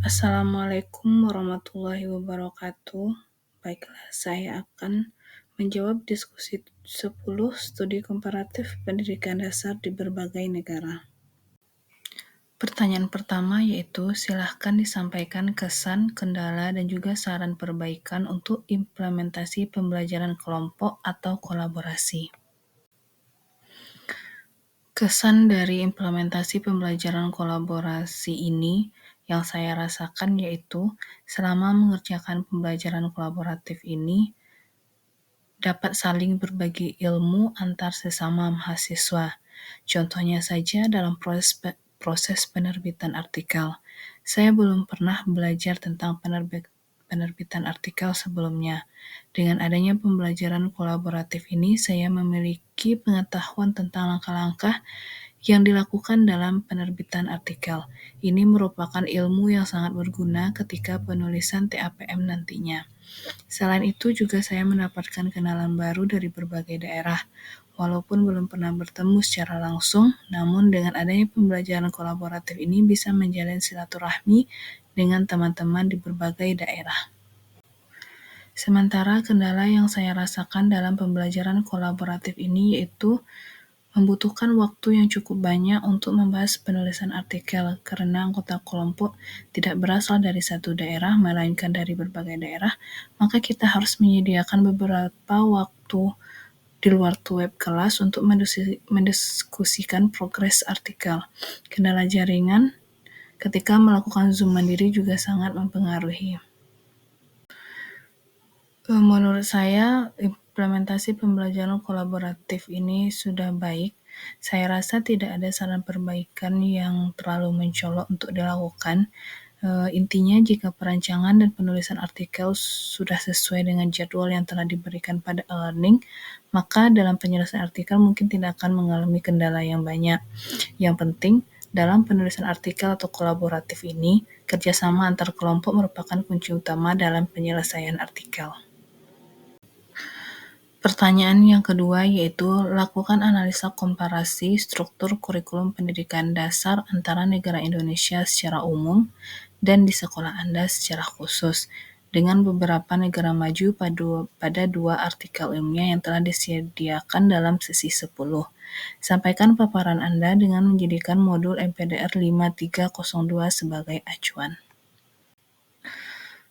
Assalamualaikum warahmatullahi wabarakatuh. Baiklah, saya akan menjawab diskusi 10 studi komparatif pendidikan dasar di berbagai negara. Pertanyaan pertama yaitu silahkan disampaikan kesan, kendala, dan juga saran perbaikan untuk implementasi pembelajaran kelompok atau kolaborasi. Kesan dari implementasi pembelajaran kolaborasi ini yang saya rasakan yaitu selama mengerjakan pembelajaran kolaboratif ini dapat saling berbagi ilmu antar sesama mahasiswa. Contohnya saja dalam proses penerbitan artikel. Saya belum pernah belajar tentang penerbitan artikel sebelumnya. Dengan adanya pembelajaran kolaboratif ini, saya memiliki pengetahuan tentang langkah-langkah yang dilakukan dalam penerbitan artikel. Ini merupakan ilmu yang sangat berguna ketika penulisan TAPM nantinya. Selain itu juga saya mendapatkan kenalan baru dari berbagai daerah. Walaupun belum pernah bertemu secara langsung, namun dengan adanya pembelajaran kolaboratif ini bisa menjalin silaturahmi dengan teman-teman di berbagai daerah. Sementara kendala yang saya rasakan dalam pembelajaran kolaboratif ini yaitu membutuhkan waktu yang cukup banyak untuk membahas penulisan artikel karena anggota kelompok tidak berasal dari satu daerah, melainkan dari berbagai daerah, maka kita harus menyediakan beberapa waktu di luar web kelas untuk mendiskusikan progres artikel. Kendala jaringan ketika melakukan Zoom mandiri juga sangat mempengaruhi. Menurut saya, implementasi pembelajaran kolaboratif ini sudah baik. Saya rasa tidak ada saran perbaikan yang terlalu mencolok untuk dilakukan. Intinya, jika perancangan dan penulisan artikel sudah sesuai dengan jadwal yang telah diberikan pada e-learning, maka dalam penyelesaian artikel mungkin tidak akan mengalami kendala yang banyak. Yang penting, dalam penulisan artikel atau kolaboratif ini, kerjasama antar kelompok merupakan kunci utama dalam penyelesaian artikel. Pertanyaan yang kedua yaitu lakukan analisa komparasi struktur kurikulum pendidikan dasar antara negara Indonesia secara umum dan di sekolah Anda secara khusus dengan beberapa negara maju pada dua artikel ilmiah yang telah disediakan dalam sesi 10. Sampaikan paparan Anda dengan menjadikan modul MPDR 5302 sebagai acuan.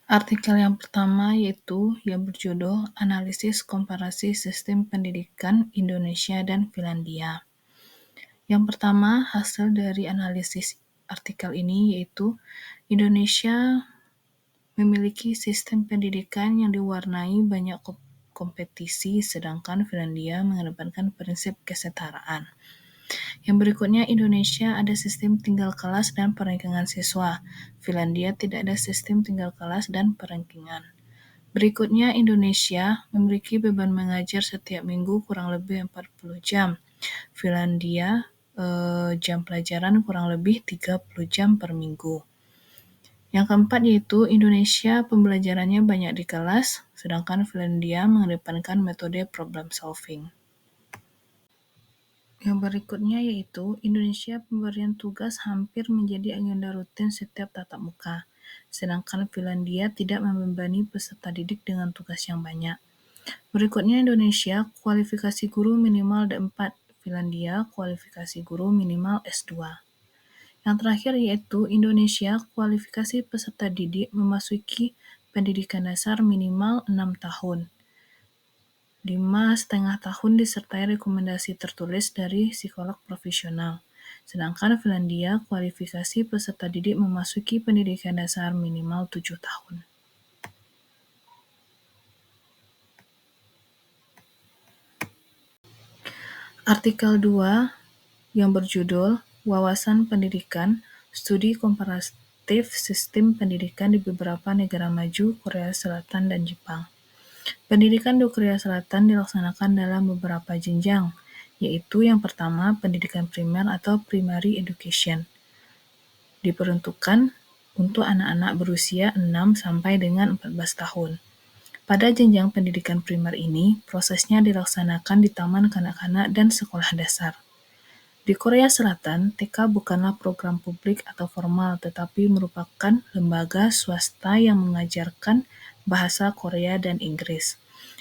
Artikel yang pertama yaitu yang berjudul Analisis Komparasi Sistem Pendidikan Indonesia dan Finlandia. Yang pertama, hasil dari analisis artikel ini yaitu Indonesia memiliki sistem pendidikan yang diwarnai banyak kompetisi, sedangkan Finlandia mengedepankan prinsip kesetaraan. Yang berikutnya, Indonesia ada sistem tinggal kelas dan perengkingan siswa. Finlandia tidak ada sistem tinggal kelas dan perengkingan. Berikutnya, Indonesia memiliki beban mengajar setiap minggu kurang lebih 40 jam. Finlandia jam pelajaran kurang lebih 30 jam per minggu. Yang keempat yaitu Indonesia pembelajarannya banyak di kelas, sedangkan Finlandia mengedepankan metode problem solving. Yang berikutnya yaitu Indonesia pemberian tugas hampir menjadi agenda rutin setiap tatap muka, sedangkan Finlandia tidak membebani peserta didik dengan tugas yang banyak. Berikutnya Indonesia kualifikasi guru minimal D4, Finlandia kualifikasi guru minimal S2. Yang terakhir yaitu Indonesia kualifikasi peserta didik memasuki pendidikan dasar minimal 6 tahun. 5,5 tahun disertai rekomendasi tertulis dari psikolog profesional. Sedangkan Finlandia kualifikasi peserta didik memasuki pendidikan dasar minimal 7 tahun. Artikel 2 yang berjudul Wawasan Pendidikan, Studi Komparatif Sistem Pendidikan di beberapa negara maju, Korea Selatan dan Jepang. Pendidikan di Korea Selatan dilaksanakan dalam beberapa jenjang, yaitu yang pertama pendidikan primer atau primary education. Diperuntukkan untuk anak-anak berusia 6 sampai dengan 14 tahun. Pada jenjang pendidikan primer ini, prosesnya dilaksanakan di taman kanak-kanak dan sekolah dasar. Di Korea Selatan, TK bukanlah program publik atau formal, tetapi merupakan lembaga swasta yang mengajarkan bahasa Korea dan Inggris.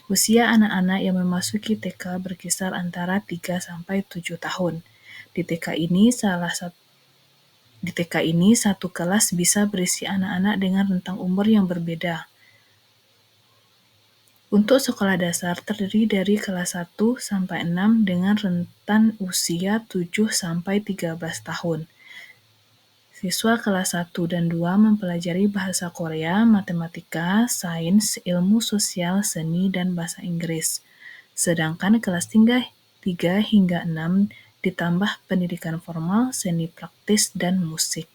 Usia anak-anak yang memasuki TK berkisar antara 3 sampai 7 tahun. Di TK ini satu kelas bisa berisi anak-anak dengan rentang umur yang berbeda. Untuk sekolah dasar terdiri dari kelas 1 sampai 6 dengan rentan usia 7 sampai 13 tahun. Siswa kelas 1 dan 2 mempelajari bahasa Korea, matematika, sains, ilmu sosial, seni, dan bahasa Inggris. Sedangkan kelas 3 hingga 6 ditambah pendidikan formal, seni praktis, dan musik.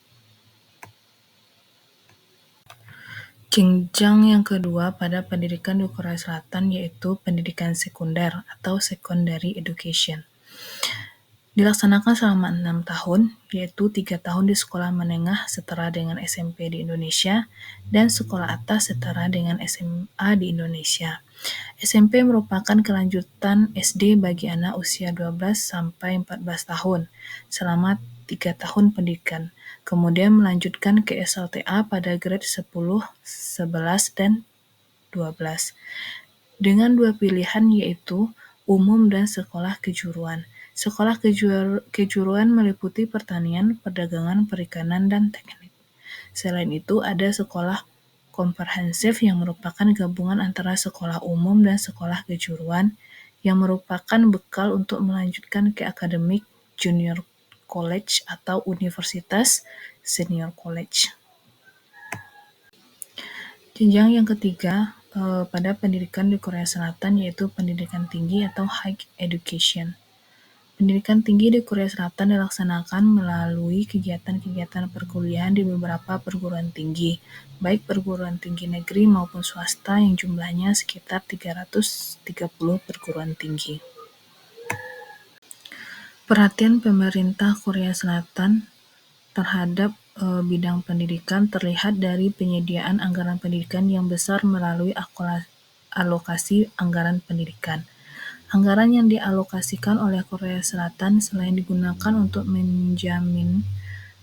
Jenjang yang kedua pada pendidikan di Korea Selatan yaitu pendidikan sekunder atau secondary education. Dilaksanakan selama 6 tahun, yaitu 3 tahun di sekolah menengah setara dengan SMP di Indonesia dan sekolah atas setara dengan SMA di Indonesia. SMP merupakan kelanjutan SD bagi anak usia 12 sampai 14 tahun selama 3 tahun pendidikan. Kemudian melanjutkan ke SLTA pada grade 10, 11, dan 12. Dengan dua pilihan yaitu umum dan sekolah kejuruan. Sekolah kejuruan meliputi pertanian, perdagangan, perikanan, dan teknik. Selain itu, ada sekolah komprehensif yang merupakan gabungan antara sekolah umum dan sekolah kejuruan yang merupakan bekal untuk melanjutkan ke akademik junior college atau universitas senior college. Jenjang yang ketiga pada pendidikan di Korea Selatan yaitu pendidikan tinggi atau higher education. Pendidikan tinggi di Korea Selatan dilaksanakan melalui kegiatan-kegiatan perkuliahan di beberapa perguruan tinggi, baik perguruan tinggi negeri maupun swasta yang jumlahnya sekitar 330 perguruan tinggi. Perhatian pemerintah Korea Selatan terhadap bidang pendidikan terlihat dari penyediaan anggaran pendidikan yang besar melalui alokasi anggaran pendidikan. Anggaran yang dialokasikan oleh Korea Selatan selain digunakan untuk menjamin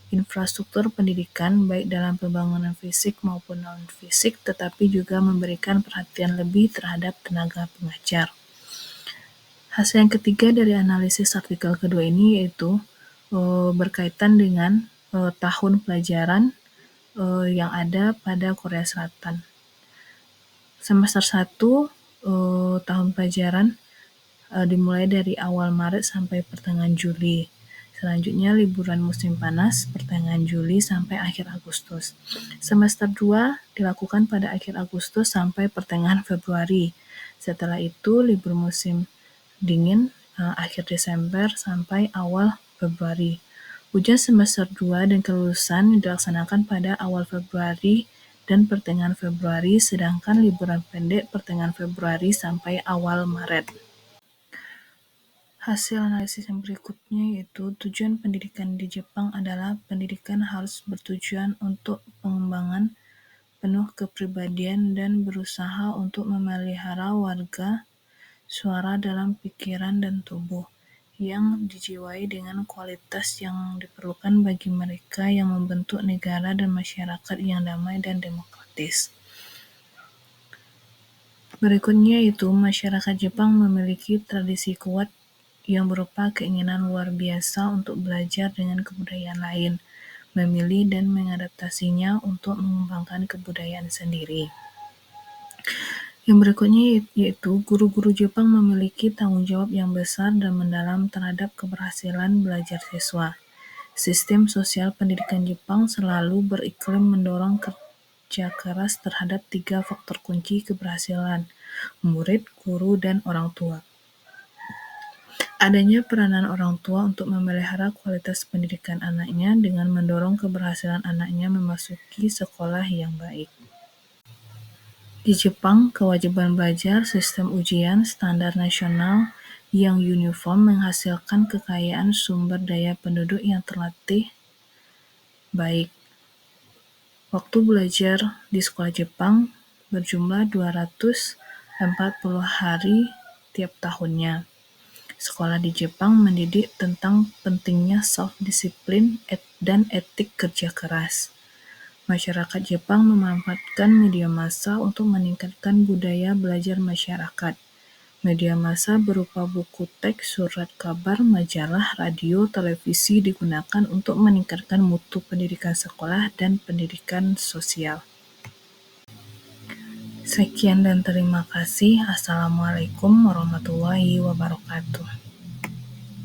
infrastruktur pendidikan baik dalam pembangunan fisik maupun non-fisik, tetapi juga memberikan perhatian lebih terhadap tenaga pengajar. Hasil yang ketiga dari analisis artikel kedua ini yaitu berkaitan dengan tahun pelajaran yang ada pada Korea Selatan. Semester 1 tahun pelajaran dimulai dari awal Maret sampai pertengahan Juli. Selanjutnya liburan musim panas pertengahan Juli sampai akhir Agustus. Semester 2 dilakukan pada akhir Agustus sampai pertengahan Februari. Setelah itu libur musim dingin akhir Desember sampai awal Februari. Ujian semester 2 dan kelulusan dilaksanakan pada awal Februari dan pertengahan Februari, sedangkan liburan pendek pertengahan Februari sampai awal Maret. Hasil analisis yang berikutnya yaitu tujuan pendidikan di Jepang adalah pendidikan harus bertujuan untuk pengembangan penuh kepribadian dan berusaha untuk memelihara warga suara dalam pikiran dan tubuh yang dijiwai dengan kualitas yang diperlukan bagi mereka yang membentuk negara dan masyarakat yang damai dan demokratis. Berikutnya itu masyarakat Jepang memiliki tradisi kuat yang berupa keinginan luar biasa untuk belajar dengan kebudayaan lain, memilih dan mengadaptasinya untuk mengembangkan kebudayaan sendiri. Yang berikutnya yaitu guru-guru Jepang memiliki tanggung jawab yang besar dan mendalam terhadap keberhasilan belajar siswa. Sistem sosial pendidikan Jepang selalu beriklim mendorong kerja keras terhadap 3 faktor kunci keberhasilan, murid, guru, dan orang tua. Adanya peranan orang tua untuk memelihara kualitas pendidikan anaknya dengan mendorong keberhasilan anaknya memasuki sekolah yang baik. Di Jepang, kewajiban belajar, sistem ujian, standar nasional yang uniform menghasilkan kekayaan sumber daya penduduk yang terlatih baik. Waktu belajar di sekolah Jepang berjumlah 240 hari tiap tahunnya. Sekolah di Jepang mendidik tentang pentingnya self-disiplin dan etik kerja keras. Masyarakat Jepang memanfaatkan media massa untuk meningkatkan budaya belajar masyarakat. Media massa berupa buku teks, surat kabar, majalah, radio, televisi digunakan untuk meningkatkan mutu pendidikan sekolah dan pendidikan sosial. Sekian dan terima kasih. Assalamualaikum warahmatullahi wabarakatuh.